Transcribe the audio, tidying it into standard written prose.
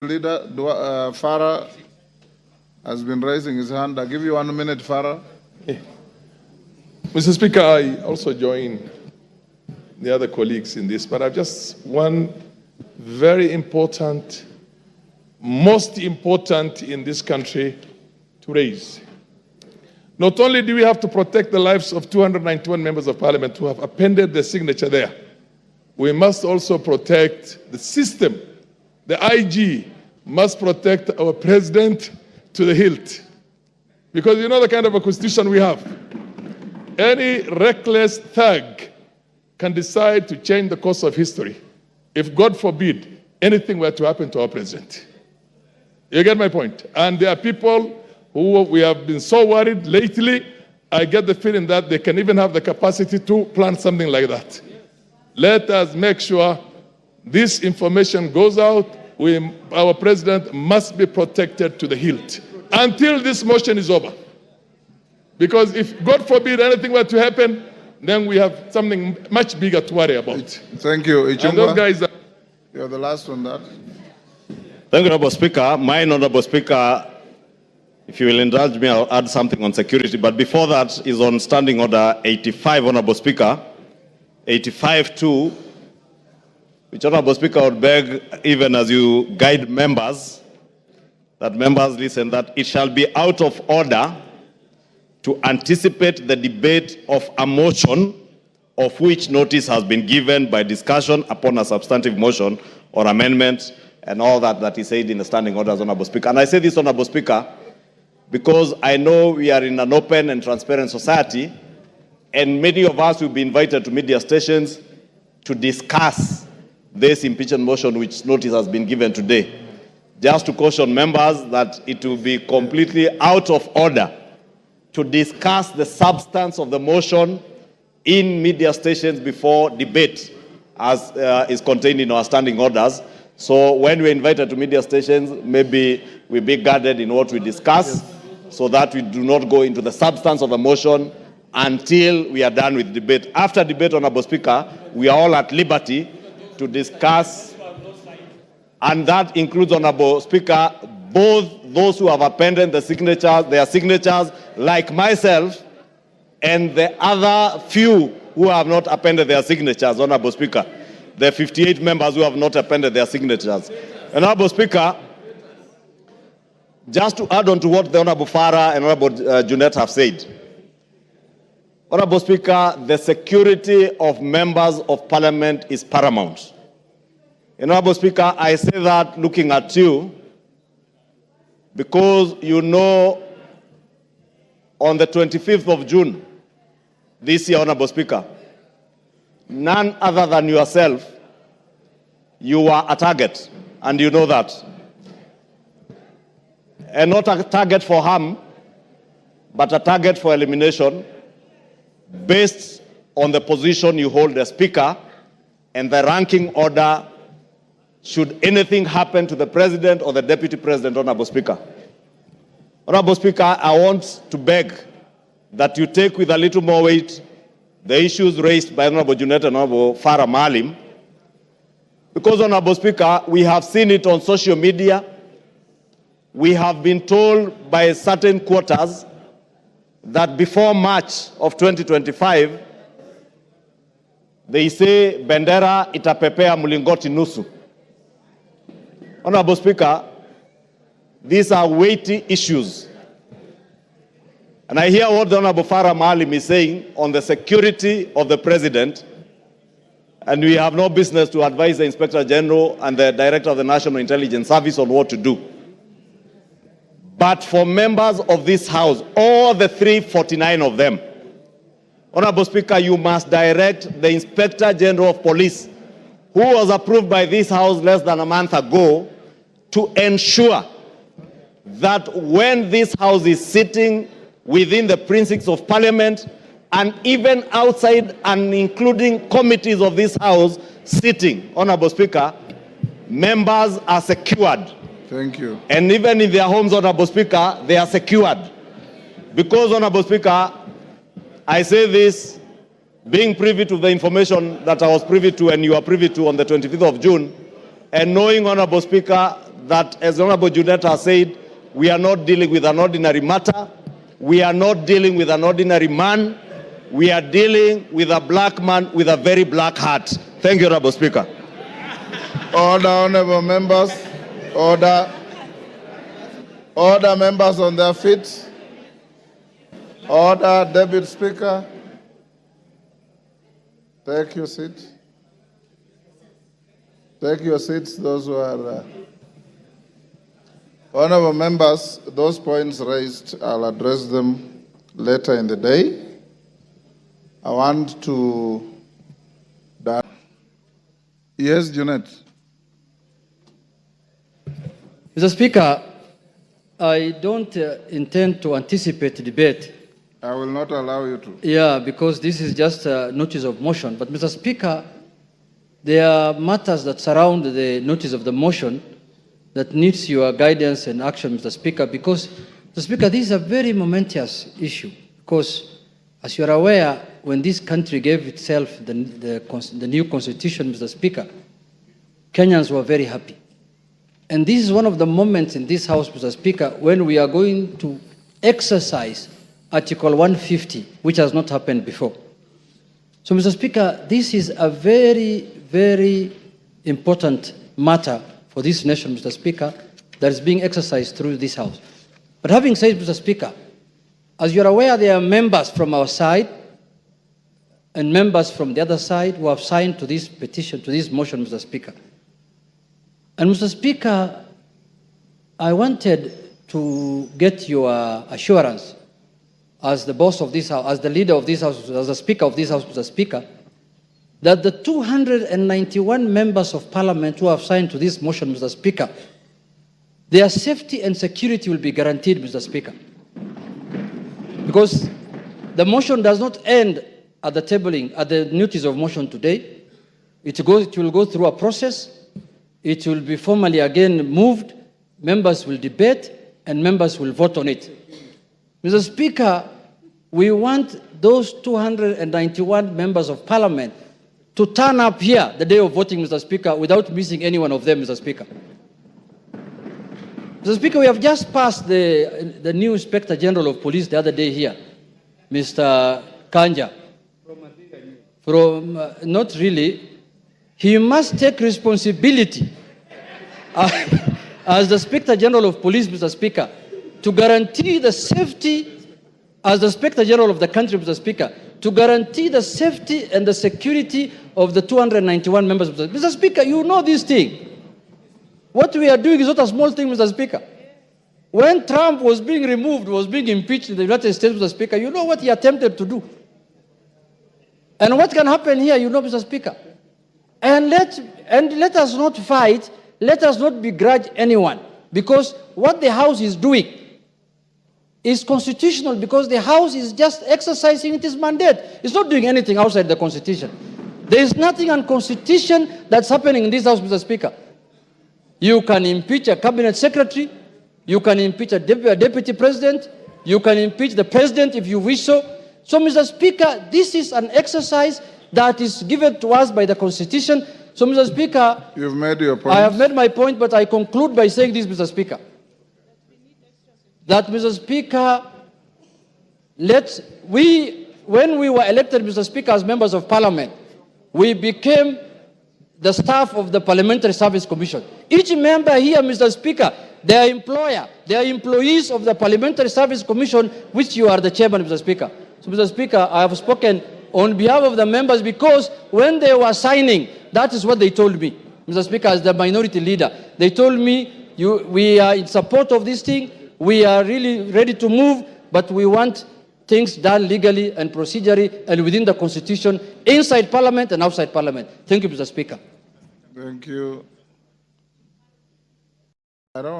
Leader Farah has been raising his hand. I'll give you 1 minute, Farah. Mr. Speaker, I also join the other colleagues in this, but I've just one very important, most important in this country to raise. Not only do we have to protect the lives of 291 members of parliament who have appended their signature there, we must also protect the system. The IG must protect our president to the hilt. Because you know the kind of a constitution we have. Any reckless thug can decide to change the course of history if, God forbid, anything were to happen to our president. You get my point? And there are people who we have been so worried lately. I get the feeling that they can even have the capacity to plan something like that. Let us make sure this information goes out. Our president must be protected to the hilt until this motion is over. Because if, God forbid, anything were to happen, then we have something much bigger to worry about. Thank you. And those guys are... You're the last one that. Thank you, Honorable Speaker. My Honorable Speaker, if you will indulge me, I'll add something on security. But before that is on Standing Order 85, Honorable Speaker. 85-2, which, Honorable Speaker, would beg, even as you guide members, that members listen, that it shall be out of order to anticipate the debate of a motion of which notice has been given by discussion upon a substantive motion or amendment and all that is said in the standing orders, Honorable Speaker. And I say this, Honorable Speaker, because I know we are in an open and transparent society, and many of us will be invited to media stations to discuss this impeachment motion which notice has been given today. Just to caution members that it will be completely out of order to discuss the substance of the motion in media stations before debate, as is contained in our standing orders. So when we're invited to media stations, maybe we be guarded in what we discuss, so that we do not go into the substance of the motion until we are done with debate. After debate, Honorable Speaker, we are all at liberty to discuss, and that includes, Honorable Speaker, both those who have appended their signatures, like myself, and the other few who have not appended their signatures, Honorable Speaker. The 58 members who have not appended their signatures. Honorable Speaker, just to add on to what the Honorable Farah and Honorable Junet have said. Honorable Speaker, the security of members of parliament is paramount. Honorable Speaker, I say that looking at you, because you know on the 25th of June this year, Honorable Speaker, none other than yourself, you were a target, and you know that. And not a target for harm, but a target for elimination, based on the position you hold as Speaker and the ranking order should anything happen to the President or the Deputy President, Honorable Speaker. Honorable Speaker, I want to beg that you take with a little more weight the issues raised by Honorable Junet and Honorable Farah Maalim, because, Honorable Speaker, we have seen it on social media. We have been told by certain quarters that before March of 2025, they say bendera itapepea mlingoti nusu. Honorable Speaker, these are weighty issues. And I hear what the Honorable Farah Maalim is saying on the security of the President, and we have no business to advise the Inspector General and the Director of the National Intelligence Service on what to do. But for members of this House, all the 349 of them, Honorable Speaker, you must direct the Inspector General of Police, who was approved by this House less than a month ago, to ensure that when this House is sitting within the precincts of Parliament, and even outside and including committees of this House sitting, Honorable Speaker, members are secured. Thank you. And even in their homes, Honorable Speaker, they are secured. Because, Honorable Speaker, I say this, being privy to the information that I was privy to and you are privy to on the 25th of June, and knowing, Honorable Speaker, that, as Honorable Junetta has said, we are not dealing with an ordinary matter. We are not dealing with an ordinary man. We are dealing with a black man with a very black heart. Thank you, Honorable Speaker. Order, honorable members. Order. Order, members on their feet. Order, Deputy Speaker. Take your seat. Take your seats, those who are... Honorable members, those points raised, I'll address them later in the day. I want to... Yes, Junet. Mr. Speaker, I don't intend to anticipate the debate. I will not allow you to. Yeah, because this is just a notice of motion. But, Mr. Speaker, there are matters that surround the notice of the motion that needs your guidance and action, Mr. Speaker, because, Mr. Speaker, this is a very momentous issue. Because, as you are aware, when this country gave itself the new constitution, Mr. Speaker, Kenyans were very happy. And this is one of the moments in this House, Mr. Speaker, when we are going to exercise Article 150, which has not happened before. So, Mr. Speaker, this is a very, very important matter for this nation, Mr. Speaker, that is being exercised through this House. But having said, Mr. Speaker, as you're aware, there are members from our side and members from the other side who have signed to this petition, to this motion, Mr. Speaker. And, Mr. Speaker, I wanted to get your assurance as the boss of this House, as the leader of this House, as the Speaker of this House, Mr. Speaker, that the 291 members of Parliament who have signed to this motion, Mr. Speaker, their safety and security will be guaranteed, Mr. Speaker. Because the motion does not end at the tabling, at the notice of motion today. It will go through a process. It will be formally again moved, members will debate, and members will vote on it. Mr. Speaker, we want those 291 members of Parliament to turn up here the day of voting, Mr. Speaker, without missing any one of them, Mr. Speaker. Mr. Speaker, we have just passed the new Inspector General of Police the other day here, Mr. Kanja. Not really. He must take responsibility as the Inspector General of Police, Mr. Speaker, to guarantee the safety, as the Inspector General of the country, Mr. Speaker, to guarantee the safety and the security of the 291 members. Mr. Speaker, you know this thing. What we are doing is not a small thing, Mr. Speaker. When Trump was being removed, was being impeached in the United States, Mr. Speaker, you know what he attempted to do. And what can happen here, you know, Mr. Speaker. And let us not fight, let us not begrudge anyone, because what the House is doing is constitutional, because the House is just exercising its mandate. It's not doing anything outside the Constitution. There is nothing unconstitutional that's happening in this House, Mr. Speaker. You can impeach a cabinet secretary, you can impeach a deputy president, you can impeach the president if you wish so. So, Mr. Speaker, this is an exercise that is given to us by the Constitution. So, Mr. Speaker, you've made your point. I have made my point, but I conclude by saying this, Mr. Speaker. That, Mr. Speaker, when we were elected, Mr. Speaker, as members of Parliament, we became the staff of the Parliamentary Service Commission. Each member here, Mr. Speaker, their employer, they are employees of the Parliamentary Service Commission, which you are the chairman, Mr. Speaker. So, Mr. Speaker, I have spoken on behalf of the members because when they were signing, that is what they told me, Mr. Speaker, as the minority leader. They told me, we are in support of this thing, we are really ready to move, but we want things done legally and procedurally and within the Constitution, inside Parliament and outside Parliament. Thank you, Mr. Speaker. Thank you. I don't